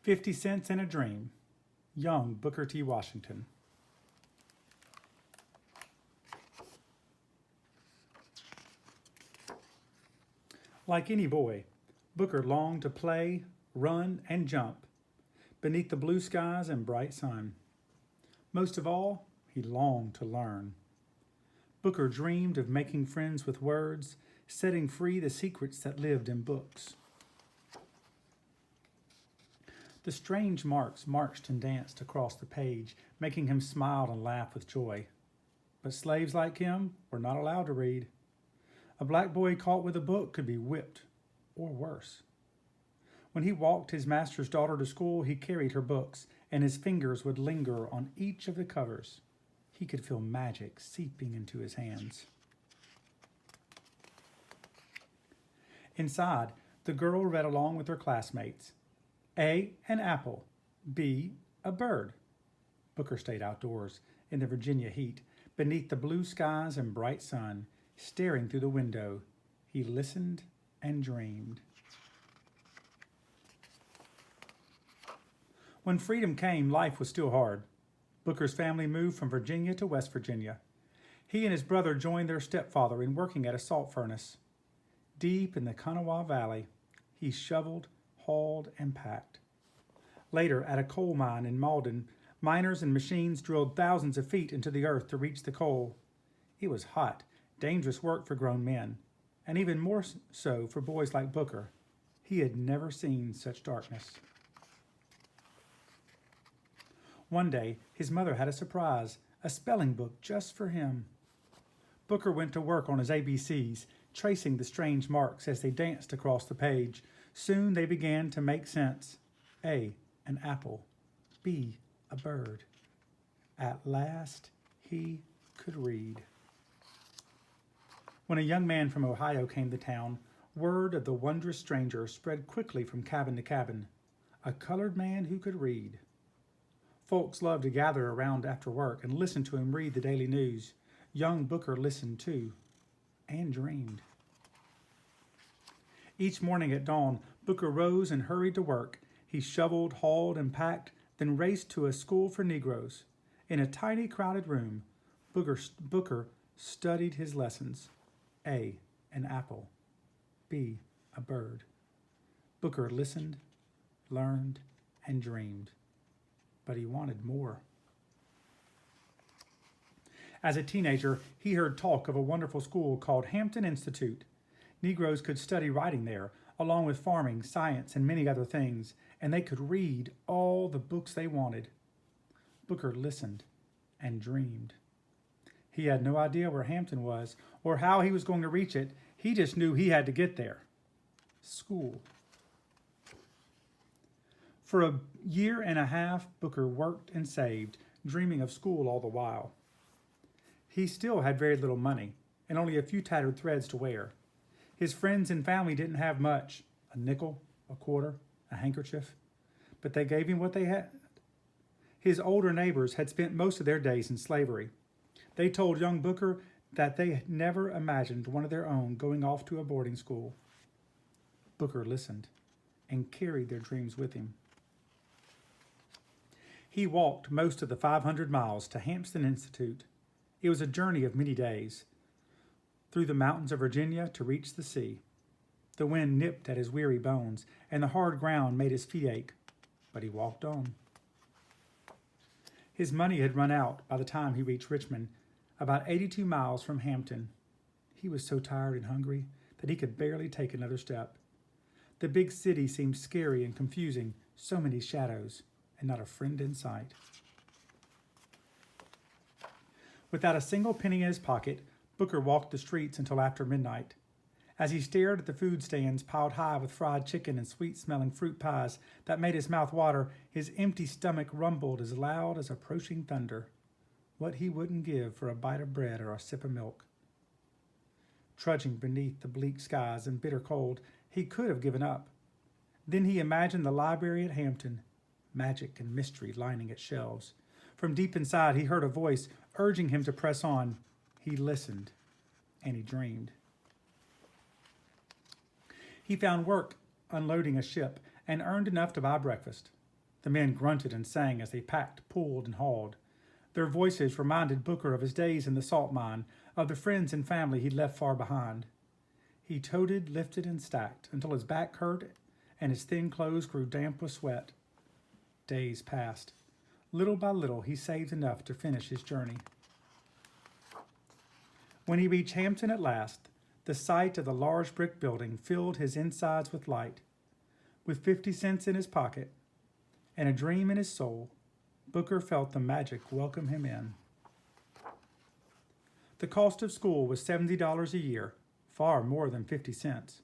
50 Cents in a Dream, young Booker T. Washington. Like any boy, Booker longed to play, run, and jump beneath the blue skies and bright sun. Most of all, he longed to learn. Booker dreamed of making friends with words, setting free the secrets that lived in books. The strange marks marched and danced across the page, making him smile and laugh with joy. But slaves like him were not allowed to read. A black boy caught with a book could be whipped, or worse. When he walked his master's daughter to school, he carried her books, and his fingers would linger on each of the covers. He could feel magic seeping into his hands. Inside, the girl read along with her classmates. A, an apple. B, a bird. Booker stayed outdoors in the Virginia heat, beneath the blue skies and bright sun, staring through the window. He listened and dreamed. When freedom came, life was still hard. Booker's family moved from Virginia to West Virginia. He and his brother joined their stepfather in working at a salt furnace. Deep in the Kanawha Valley, he shoveled, hauled, and packed. Later, at a coal mine in Malden, miners and machines drilled thousands of feet into the earth to reach the coal. It was hot, dangerous work for grown men, and even more so for boys like Booker. He had never seen such darkness. One day, his mother had a surprise, a spelling book just for him. Booker went to work on his ABCs, tracing the strange marks as they danced across the page. Soon they began to make sense. A, an apple. B, a bird. At last, he could read. When a young man from Ohio came to town, word of the wondrous stranger spread quickly from cabin to cabin. A colored man who could read. Folks loved to gather around after work and listen to him read the daily news. Young Booker listened too, and dreamed. Each morning at dawn, Booker rose and hurried to work. He shoveled, hauled, and packed, then raced to a school for Negroes. In a tiny, crowded room, Booker studied his lessons. A, an apple. B, a bird. Booker listened, learned, and dreamed. But he wanted more. As a teenager, he heard talk of a wonderful school called Hampton Institute. Negroes could study writing there, along with farming, science, and many other things, and they could read all the books they wanted. Booker listened and dreamed. He had no idea where Hampton was or how he was going to reach it. He just knew he had to get there. School. For a year and a half, Booker worked and saved, dreaming of school all the while. He still had very little money and only a few tattered threads to wear. His friends and family didn't have much, a nickel, a quarter, a handkerchief, but they gave him what they had. His older neighbors had spent most of their days in slavery. They told young Booker that they had never imagined one of their own going off to a boarding school. Booker listened and carried their dreams with him. He walked most of the 500 miles to Hampton Institute. It was a journey of many days, through the mountains of Virginia to reach the sea. The wind nipped at his weary bones, and the hard ground made his feet ache, but he walked on. His money had run out by the time he reached Richmond, about 82 miles from Hampton. He was so tired and hungry that he could barely take another step. The big city seemed scary and confusing, so many shadows, and not a friend in sight. Without a single penny in his pocket, Booker walked the streets until after midnight. As he stared at the food stands piled high with fried chicken and sweet-smelling fruit pies that made his mouth water, his empty stomach rumbled as loud as approaching thunder. What he wouldn't give for a bite of bread or a sip of milk. Trudging beneath the bleak skies and bitter cold, he could have given up. Then he imagined the library at Hampton, magic and mystery lining its shelves. From deep inside, he heard a voice urging him to press on. He listened, and he dreamed. He found work unloading a ship and earned enough to buy breakfast. The men grunted and sang as they packed, pulled, and hauled. Their voices reminded Booker of his days in the salt mine, of the friends and family he'd left far behind. He toted, lifted, and stacked until his back hurt and his thin clothes grew damp with sweat. Days passed. Little by little, he saved enough to finish his journey. When he reached Hampton at last, the sight of the large brick building filled his insides with light. With 50 cents in his pocket and a dream in his soul, Booker felt the magic welcome him in. The cost of school was $70 a year, far more than 50 cents.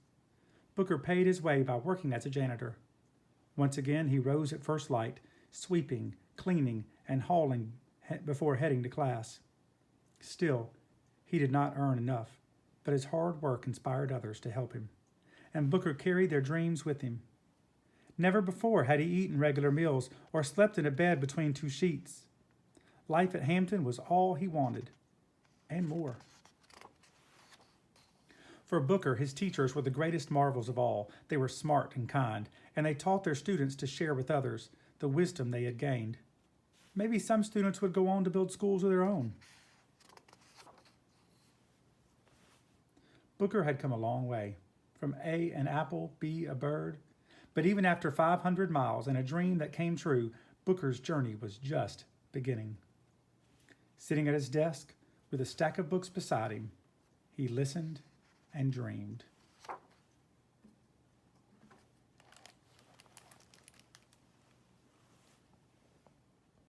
Booker paid his way by working as a janitor. Once again, he rose at first light, sweeping, cleaning, and hauling before heading to class. Still, he did not earn enough, but his hard work inspired others to help him, and Booker carried their dreams with him. Never before had he eaten regular meals or slept in a bed between two sheets. Life at Hampton was all he wanted, and more. For Booker, his teachers were the greatest marvels of all. They were smart and kind, and they taught their students to share with others the wisdom they had gained. Maybe some students would go on to build schools of their own. Booker had come a long way, from A, an apple, B, a bird. But even after 500 miles and a dream that came true, Booker's journey was just beginning. Sitting at his desk with a stack of books beside him, he listened and dreamed.